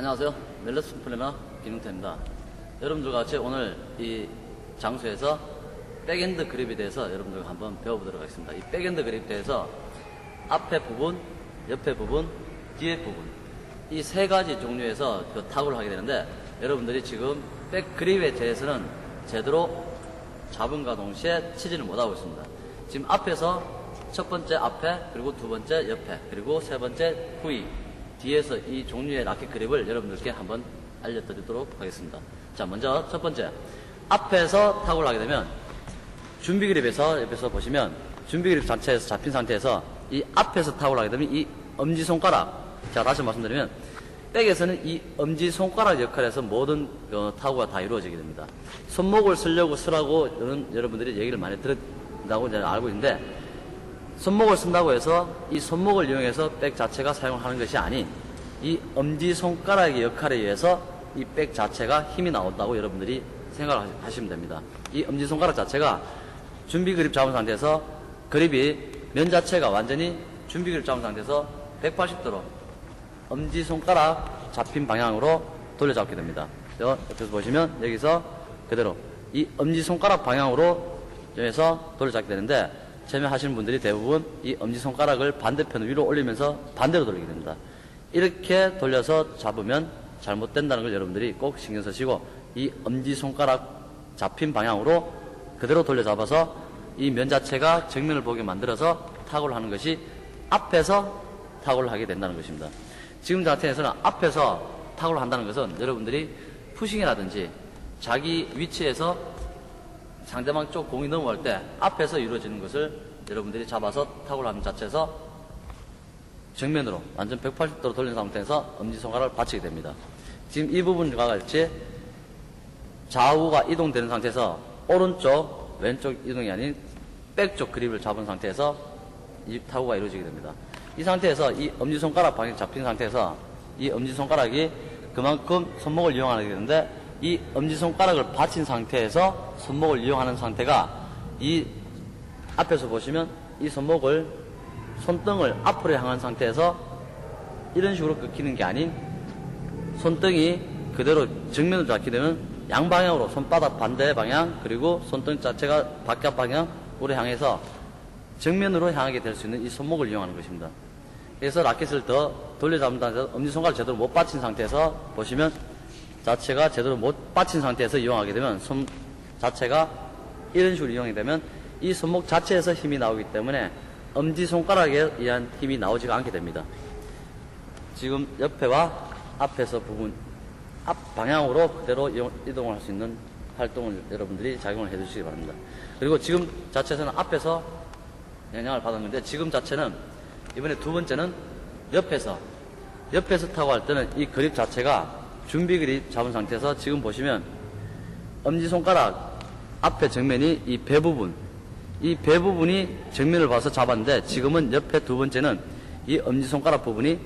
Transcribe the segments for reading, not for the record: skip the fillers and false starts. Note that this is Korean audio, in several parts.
안녕하세요. 멜러스 플래너 김용태입니다. 여러분들과 같이 오늘 이 장소에서 백엔드 그립에 대해서 여러분들과 한번 배워보도록 하겠습니다. 이 백엔드 그립에 대해서 앞에 부분, 옆에 부분, 뒤에 부분 이 세 가지 종류에서 그 타구를 하게 되는데, 여러분들이 지금 백 그립에 대해서는 제대로 잡음과 동시에 치지를 못하고 있습니다. 지금 앞에서 첫 번째 앞에, 그리고 두 번째 옆에, 그리고 세 번째 후위, 뒤에서 이 종류의 라켓 그립을 여러분들께 한번 알려드리도록 하겠습니다. 자, 먼저 첫 번째, 앞에서 타구를 하게 되면 준비 그립에서 옆에서 보시면 준비 그립 자체에서 잡힌 상태에서 이 앞에서 타구를 하게 되면 이 엄지손가락, 자 다시 말씀드리면 백에서는 이 엄지손가락 역할에서 모든 타구가 다 이루어지게 됩니다. 손목을 쓰라고 여러분들이 얘기를 많이 들었다고 알고 있는데, 손목을 쓴다고 해서 이 손목을 이용해서 백 자체가 사용하는 것이 아닌 이 엄지손가락의 역할에 의해서 이 백 자체가 힘이 나온다고 여러분들이 생각을 하시면 됩니다. 이 엄지손가락 자체가 준비 그립 잡은 상태에서 그립이 면 자체가 완전히 준비 그립 잡은 상태에서 180도로 엄지손가락 잡힌 방향으로 돌려잡게 됩니다. 옆에서 보시면 여기서 그대로 이 엄지손가락 방향으로 해서 돌려잡게 되는데, 처음에 하시는 분들이 대부분 이 엄지손가락을 반대편 위로 올리면서 반대로 돌리게 됩니다. 이렇게 돌려서 잡으면 잘못된다는 걸 여러분들이 꼭 신경 쓰시고, 이 엄지손가락 잡힌 방향으로 그대로 돌려잡아서 이 면 자체가 정면을 보게 만들어서 타구를 하는 것이 앞에서 타구를 하게 된다는 것입니다. 지금 자체에서는 앞에서 타구를 한다는 것은 여러분들이 푸싱이라든지 자기 위치에서 상대방 쪽 공이 넘어갈 때 앞에서 이루어지는 것을 여러분들이 잡아서 타구를 하는 자체에서 정면으로 완전 180도로 돌린 상태에서 엄지손가락을 받치게 됩니다. 지금 이 부분과 같이 좌우가 이동되는 상태에서 오른쪽, 왼쪽 이동이 아닌 백쪽 그립을 잡은 상태에서 이 타구가 이루어지게 됩니다. 이 상태에서 이 엄지손가락 방향이 잡힌 상태에서 이 엄지손가락이 그만큼 손목을 이용하게 되는데, 이 엄지손가락을 받친 상태에서 손목을 이용하는 상태가 이 앞에서 보시면 이 손등을 앞으로 향한 상태에서 이런 식으로 꺾이는 게 아닌 손등이 그대로 정면으로 잡게 되면 양방향으로 손바닥 반대 방향, 그리고 손등 자체가 바깥 방향으로 향해서 정면으로 향하게 될 수 있는 이 손목을 이용하는 것입니다. 그래서 라켓을 더 돌려잡는다 해서 엄지손가락을 제대로 못 받친 상태에서 보시면 자체가 제대로 못 받친 상태에서 이용하게 되면 손 자체가 이런 식으로 이용이 되면 이 손목 자체에서 힘이 나오기 때문에 엄지손가락에 의한 힘이 나오지가 않게 됩니다. 지금 옆에와 앞에서 부분 앞 방향으로 그대로 이동을 할 수 있는 활동을 여러분들이 작용을 해 주시기 바랍니다. 그리고 지금 자체에서는 앞에서 영향을 받았는데, 지금 자체는 이번에 두 번째는 옆에서 타고 할 때는 이 그립 자체가 준비 그립 잡은 상태에서 지금 보시면 엄지손가락 앞에 정면이 이 배 부분이 정면을 봐서 잡았는데, 지금은 옆에 두 번째는 이 엄지손가락 부분이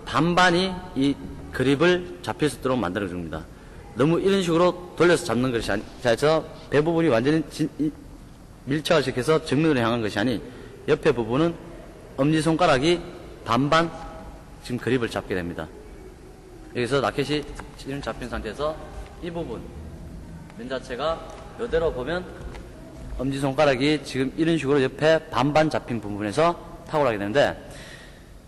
반반이 이 그립을 잡힐 수 있도록 만들어 줍니다. 너무 이런 식으로 돌려서 잡는 것이 아니라 배 부분이 완전히 밀착을 시켜서 정면으로 향한 것이 아닌 옆에 부분은 엄지손가락이 반반 지금 그립을 잡게 됩니다. 여기서 라켓이 지금 잡힌 상태에서 이 부분 면 자체가 이대로 보면 엄지손가락이 지금 이런 식으로 옆에 반반 잡힌 부분에서 타구를 하게 되는데,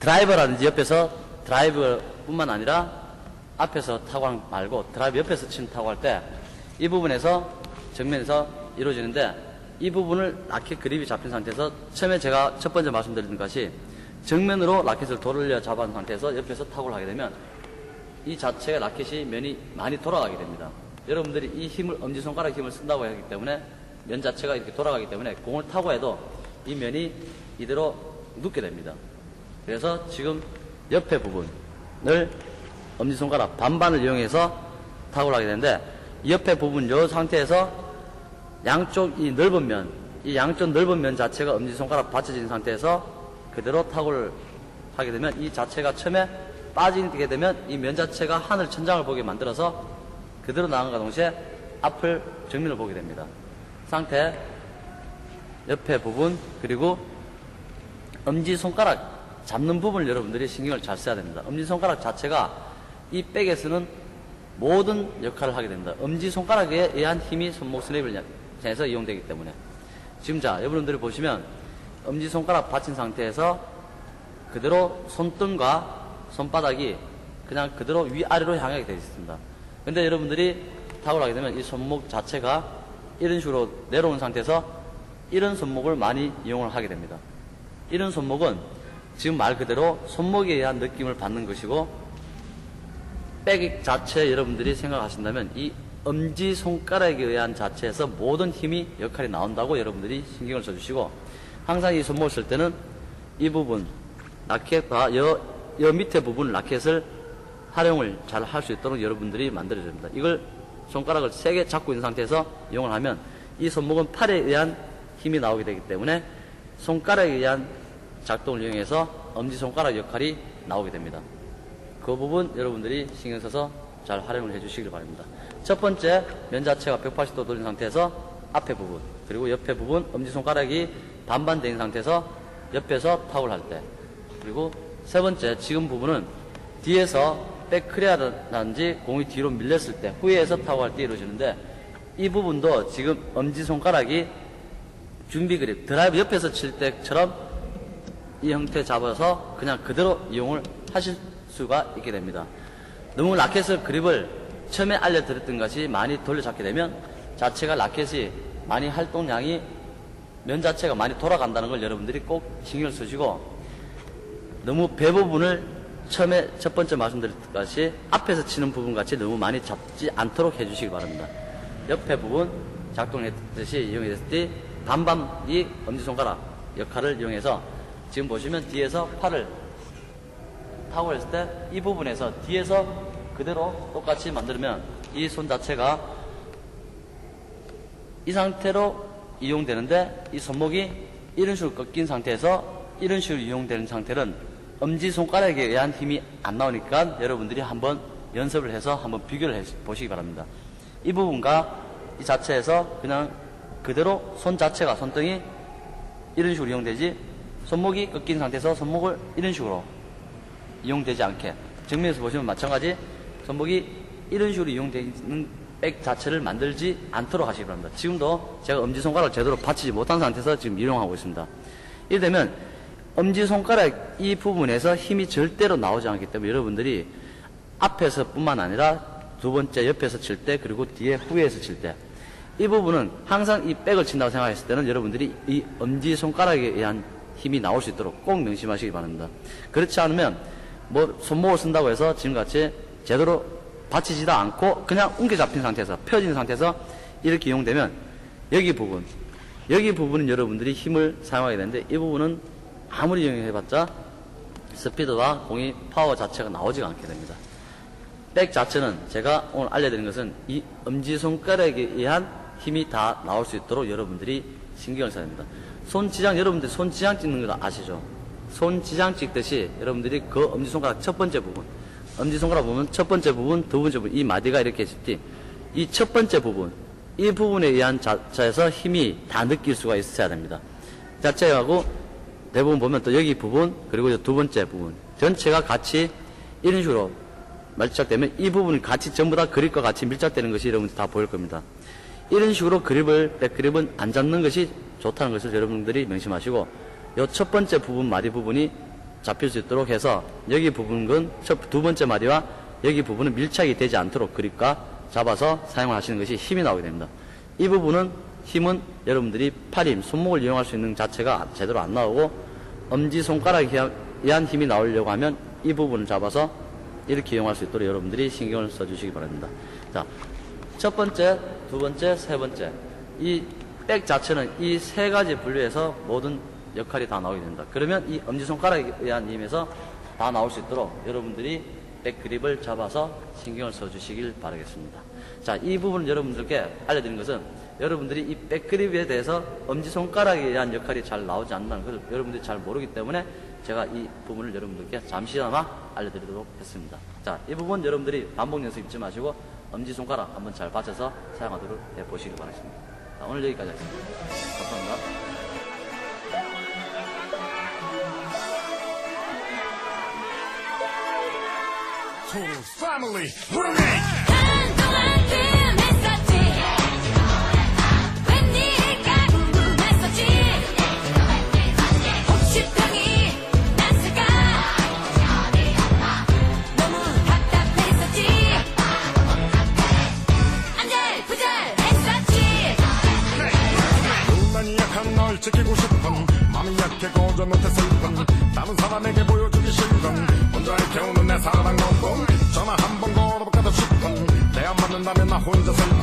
드라이버라든지 옆에서 드라이브 뿐만 아니라 앞에서 타구 말고 드라이브 옆에서 친 타구 할 때 이 부분에서 정면에서 이루어지는데, 이 부분을 라켓 그립이 잡힌 상태에서 처음에 제가 첫 번째 말씀드린 것이 정면으로 라켓을 돌려 잡은 상태에서 옆에서 타구를 하게 되면 이 자체가 라켓이 면이 많이 돌아가게 됩니다. 여러분들이 이 힘을 엄지손가락 힘을 쓴다고 하기 때문에 면 자체가 이렇게 돌아가기 때문에 공을 타고 해도 이 면이 이대로 눕게 됩니다. 그래서 지금 옆에 부분을 엄지손가락 반반을 이용해서 타구를 하게 되는데, 이 옆에 부분 이 상태에서 양쪽 이 넓은 면, 이 양쪽 넓은 면 자체가 엄지손가락 받쳐진 상태에서 그대로 타구를 하게 되면 이 자체가 처음에 빠지게 되면 이 면 자체가 하늘 천장을 보게 만들어서 그대로 나간과 동시에 앞을 정면을 보게 됩니다. 상태, 옆에 부분, 그리고 엄지손가락 잡는 부분을 여러분들이 신경을 잘 써야 됩니다. 엄지손가락 자체가 이 백에서는 모든 역할을 하게 됩니다. 엄지손가락에 의한 힘이 손목 스냅을 향해서 이용되기 때문에. 지금 자, 여러분들이 보시면 엄지손가락 받친 상태에서 그대로 손등과 손바닥이 그냥 그대로 위아래로 향하게 되어 있습니다. 근데 여러분들이 타구를 하게 되면 이 손목 자체가 이런 식으로 내려온 상태에서 이런 손목을 많이 이용을 하게 됩니다. 이런 손목은 지금 말 그대로 손목에 의한 느낌을 받는 것이고, 백 자체 여러분들이 생각하신다면 이 엄지손가락에 의한 자체에서 모든 힘이 역할이 나온다고 여러분들이 신경을 써주시고, 항상 이 손목을 쓸 때는 이 부분 라켓과 여 밑에 부분 라켓을 활용을 잘 할 수 있도록 여러분들이 만들어야 됩니다. 이걸 손가락을 세게 잡고 있는 상태에서 이용을 하면 이 손목은 팔에 의한 힘이 나오게 되기 때문에 손가락에 의한 작동을 이용해서 엄지손가락 역할이 나오게 됩니다. 그 부분 여러분들이 신경 써서 잘 활용을 해주시길 바랍니다. 첫 번째, 면 자체가 180도 돌린 상태에서 앞에 부분, 그리고 옆에 부분 엄지손가락이 반반 된 상태에서 옆에서 타구를 할 때, 그리고 세 번째, 지금 부분은 뒤에서 백크리아라든지 공이 뒤로 밀렸을 때 후에서 타구할 때 이루어지는데, 이 부분도 지금 엄지손가락이 준비 그립, 드라이브 옆에서 칠 때처럼 이 형태 잡아서 그냥 그대로 이용을 하실 수가 있게 됩니다. 너무 라켓을 그립을 처음에 알려드렸던 것이 많이 돌려잡게 되면 자체가 라켓이 많이 활동량이 면 자체가 많이 돌아간다는 걸 여러분들이 꼭 신경을 쓰시고, 너무 배 부분을 처음에 첫 번째 말씀드렸던 것이 앞에서 치는 부분 같이 너무 많이 잡지 않도록 해주시기 바랍니다. 옆에 부분 작동했듯이 이용했을 때 반반이 엄지손가락 역할을 이용해서 지금 보시면 뒤에서 팔을 타고 했을 때 이 부분에서 뒤에서 그대로 똑같이 만들면 이 손 자체가 이 상태로 이용되는데, 이 손목이 이런 식으로 꺾인 상태에서 이런 식으로 이용되는 상태는 엄지손가락에 의한 힘이 안 나오니까 여러분들이 한번 연습을 해서 한번 비교를 해 보시기 바랍니다. 이 부분과 이 자체에서 그냥 그대로 손 자체가, 손등이 이런 식으로 이용되지, 손목이 꺾인 상태에서 손목을 이런 식으로 이용되지 않게, 정면에서 보시면 마찬가지 손목이 이런 식으로 이용되는 백 자체를 만들지 않도록 하시기 바랍니다. 지금도 제가 엄지손가락을 제대로 받치지 못한 상태에서 지금 이용하고 있습니다. 이래 되면 엄지손가락 이 부분에서 힘이 절대로 나오지 않기 때문에 여러분들이 앞에서 뿐만 아니라 두 번째 옆에서 칠 때, 그리고 뒤에 후에서 칠 때, 이 부분은 항상 이 백을 친다고 생각했을 때는 여러분들이 이 엄지손가락에 의한 힘이 나올 수 있도록 꼭 명심하시기 바랍니다. 그렇지 않으면 뭐 손목을 쓴다고 해서 지금같이 제대로 받치지도 않고 그냥 웅겨 잡힌 상태에서, 펴진 상태에서 이렇게 이용되면 여기 부분은 여러분들이 힘을 사용하게 되는데, 이 부분은 아무리 이용해봤자 스피드와 공이 파워 자체가 나오지가 않게 됩니다. 백 자체는 제가 오늘 알려드린 것은 이 엄지손가락에 의한 힘이 다 나올 수 있도록 여러분들이 신경을 써야 됩니다. 손지장, 여러분들 손지장 찍는 거 아시죠? 손지장 찍듯이 여러분들이 그 엄지손가락 첫 번째 부분, 엄지손가락 보면 첫 번째 부분, 두 번째 부분, 이 마디가 이렇게 있을 때 이 첫 번째 부분, 이 부분에 의한 자체에서 힘이 다 느낄 수가 있어야 됩니다. 자체하고 대부분 보면 또 여기 부분, 그리고 두 번째 부분 전체가 같이 이런 식으로 밀착되면 이 부분이 같이 전부 다 그립과 같이 밀착되는 것이 여러분들 다 보일 겁니다. 이런 식으로 백그립은 안 잡는 것이 좋다는 것을 여러분들이 명심하시고, 이 첫 번째 부분, 마디 부분이 잡힐 수 있도록 해서 여기 부분은 두 번째 마디와 여기 부분은 밀착이 되지 않도록 그립과 잡아서 사용하시는 것이 힘이 나오게 됩니다. 이 부분은 힘은 여러분들이 팔힘, 손목을 이용할 수 있는 자체가 제대로 안 나오고, 엄지손가락에 의한 힘이 나오려고 하면 이 부분을 잡아서 이렇게 이용할 수 있도록 여러분들이 신경을 써주시기 바랍니다. 자, 첫 번째, 두 번째, 세 번째, 이 백 자체는 이 세 가지 분류에서 모든 역할이 다 나오게 됩니다. 그러면 이 엄지손가락에 의한 힘에서 다 나올 수 있도록 여러분들이 백 그립을 잡아서 신경을 써주시길 바라겠습니다. 자, 이 부분 여러분들께 알려드린 것은 여러분들이 이 백 그립에 대해서 엄지손가락에 의한 역할이 잘 나오지 않는다는 것을 여러분들이 잘 모르기 때문에 제가 이 부분을 여러분들께 잠시나마 알려드리도록 했습니다. 자, 이 부분 여러분들이 반복 연습 잊지 마시고 엄지손가락 한번 잘 받쳐서 사용하도록 해보시길 바라겠습니다. 자, 오늘 여기까지 하겠습니다. 감사합니다. Total family, roommate. 한동안 뜸했었지 웬일일까 궁금했었지 혹시 병이 났을까 너무 답답했었지 안절부절했었지 유난히 약한 널 지키고 싶은 마음이 약해 거저 못해 슬픈 다른 사람에게 보여주기 싫은 혼자 깨우는 내 사랑 너도 전화 한 번 걸어볼까도 싶은 내 안 맞는다면 나 혼자 슬픈